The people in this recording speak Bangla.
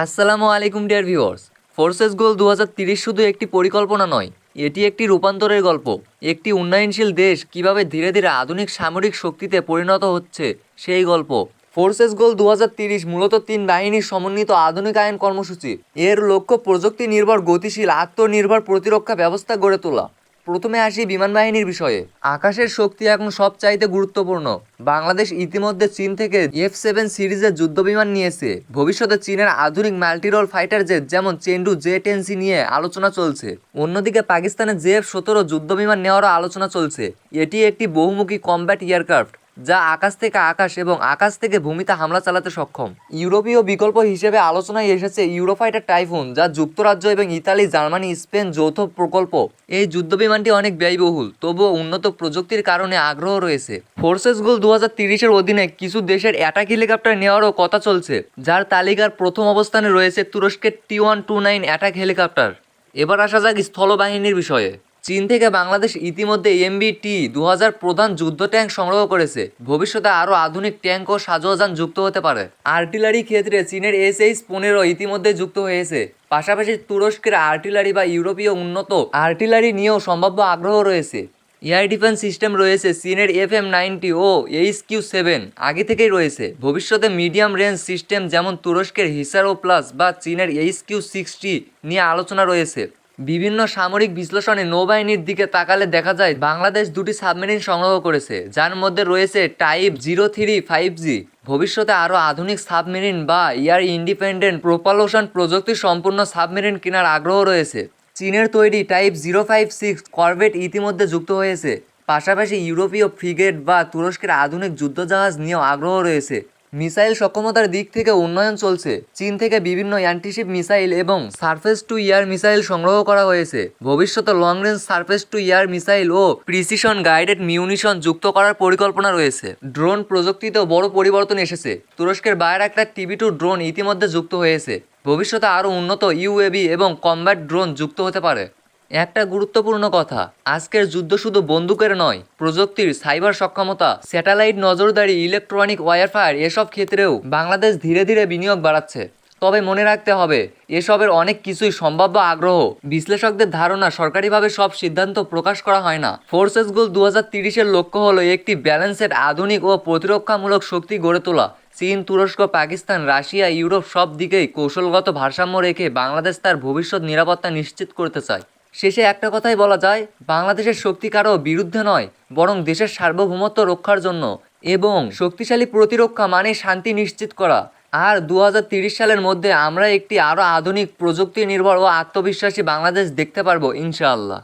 আসসালামু আলাইকুম ডিয়ার ভিউয়ার্স। ফোর্সেস গোল 2030 শুধু একটি পরিকল্পনা নয়, এটি একটি রূপান্তরের গল্প। একটি উন্নয়নশীল দেশ কিভাবে ধীরে ধীরে আধুনিক সামরিক শক্তিতে পরিণত হচ্ছে সেই গল্প। ফোর্সেস গোল 2030 মূলত তিন বাহিনীর সমন্বিত আধুনিকায়ন কর্মসূচি। এর লক্ষ্য প্রযুক্তি নির্ভর গতিশীল আত্মনির্ভর প্রতিরক্ষা ব্যবস্থা গড়ে তোলা। প্রথমে আসি বিমান বাহিনীর বিষয়ে। আকাশের শক্তি এখন সবচাইতে গুরুত্বপূর্ণ। বাংলাদেশ ইতিমধ্যে চীন থেকে F-7 সিরিজের যুদ্ধবিমান নিয়েছে। ভবিষ্যতে চীনের আধুনিক মাল্টিরোল ফাইটার জেট যেমন চেন্ডু জে-10C নিয়ে আলোচনা চলছে। অন্যদিকে পাকিস্তানের JF-17 যুদ্ধবিমান নেওয়ারও আলোচনা চলছে। এটি একটি বহুমুখী কমব্যাট এয়ারক্রাফট যা আকাশ থেকে আকাশ এবং আকাশ থেকে ভূমিতে হামলা চালাতে সক্ষম। ইউরোপীয় বিকল্প হিসেবে আলোচনায় এসেছে ইউরোফাইটার টাইফুন, যা যুক্তরাজ্য এবং ইতালি, জার্মানি, স্পেন যৌথ প্রকল্প। এই যুদ্ধবিমানটি অনেক ব্যয়বহুল, তবুও উন্নত প্রযুক্তির কারণে আগ্রহ রয়েছে। ফোর্সেস গোল 2030-এর অধীনে কিছু দেশের অ্যাটাক হেলিকপ্টার নেওয়ারও কথা চলছে, যার তালিকার প্রথম অবস্থানে রয়েছে তুরস্কের T-129 অ্যাটাক হেলিকপ্টার। এবার আসা যাক স্থলবাহিনীর বিষয়ে। চীন থেকে বাংলাদেশ ইতিমধ্যে MBT-2000 প্রধান যুদ্ধ ট্যাঙ্ক সংগ্রহ করেছে। ভবিষ্যতে আরও আধুনিক ট্যাঙ্ক ও সাজোয়াজান যুক্ত হতে পারে। আর্টিলারি ক্ষেত্রে চীনের SH-15 ইতিমধ্যে যুক্ত হয়েছে। পাশাপাশি তুরস্কের আর্টিলারি বা ইউরোপীয় উন্নত আর্টিলারি নিয়েও সম্ভাব্য আগ্রহ রয়েছে। এয়ার ডিফেন্স সিস্টেম রয়েছে চীনের FM-90 ও HQ-7 আগে থেকেই রয়েছে। ভবিষ্যতে মিডিয়াম রেঞ্জ সিস্টেম যেমন তুরস্কের হিসারো প্লাস বা চীনের HQ-60 নিয়ে আলোচনা রয়েছে। বিভিন্ন সামরিক বিশ্লেষণে নৌবাহিনীর দিকে তাকালে দেখা যায় বাংলাদেশ দুটি সাবমেরিন সংগ্রহ করেছে, যার মধ্যে রয়েছে টাইপ 035G। ভবিষ্যতে আরও আধুনিক সাবমেরিন বা এয়ার ইন্ডিপেন্ডেন্ট প্রোপালশন প্রযুক্তি সম্পূর্ণ সাবমেরিন কেনার আগ্রহ রয়েছে। চীনের তৈরি টাইপ 056 করভেট ইতিমধ্যে যুক্ত হয়েছে। পাশাপাশি ইউরোপীয় ফ্রিগেট বা তুরস্কের আধুনিক যুদ্ধজাহাজ নিয়েও আগ্রহ রয়েছে। মিসাইল সক্ষমতার দিক থেকে উন্নয়ন চলছে। চীন থেকে বিভিন্ন অ্যান্টিশিপ মিসাইল এবং সারফেস টু এয়ার মিসাইল সংগ্রহ করা হয়েছে। ভবিষ্যতে long range surface to air missile ও প্রিসিশন গাইডেড মিউনিশন যুক্ত করার পরিকল্পনা রয়েছে। ড্রোন প্রযুক্তিতেও বড় পরিবর্তন এসেছে। তুরস্কের বায়রাক্তার TB2 ড্রোন ইতিমধ্যে যুক্ত হয়েছে। ভবিষ্যতে আরও উন্নত UAV এবং কমব্যাট ড্রোন যুক্ত হতে পারে। একটা গুরুত্বপূর্ণ কথা, আজকের যুদ্ধ শুধু বন্দুকের নয়, প্রযুক্তির, সাইবার সক্ষমতা, স্যাটেলাইট নজরদারি, ইলেকট্রনিক ওয়ারফেয়ার এসব ক্ষেত্রেও বাংলাদেশ ধীরে ধীরে বিনিয়োগ বাড়াচ্ছে। তবে মনে রাখতে হবে, এসবের অনেক কিছুই সম্ভাব্য আগ্রহ। বিশ্লেষকদের ধারণা, সরকারিভাবে সব সিদ্ধান্ত প্রকাশ করা হয় না। ফোর্সেস গোল 2030-এর লক্ষ্য হলো একটি ব্যালেন্সেড আধুনিক ও প্রতিরক্ষামূলক শক্তি গড়ে তোলা। চীন, তুরস্ক, পাকিস্তান, রাশিয়া, ইউরোপ সব দিকেই কৌশলগত ভারসাম্য রেখে বাংলাদেশ তার ভবিষ্যৎ নিরাপত্তা নিশ্চিত করতে চায়। শেষে একটা কথাই বলা যায়, বাংলাদেশের শক্তি কারও বিরুদ্ধে নয়, বরং দেশের সার্বভৌমত্ব রক্ষার জন্য। এবং শক্তিশালী প্রতিরক্ষা মানে শান্তি নিশ্চিত করা। আর 2030 সালের মধ্যে আমরা একটি আরও আধুনিক, প্রযুক্তি নির্ভর ও আত্মবিশ্বাসী বাংলাদেশ দেখতে পারবো ইনশাআল্লাহ।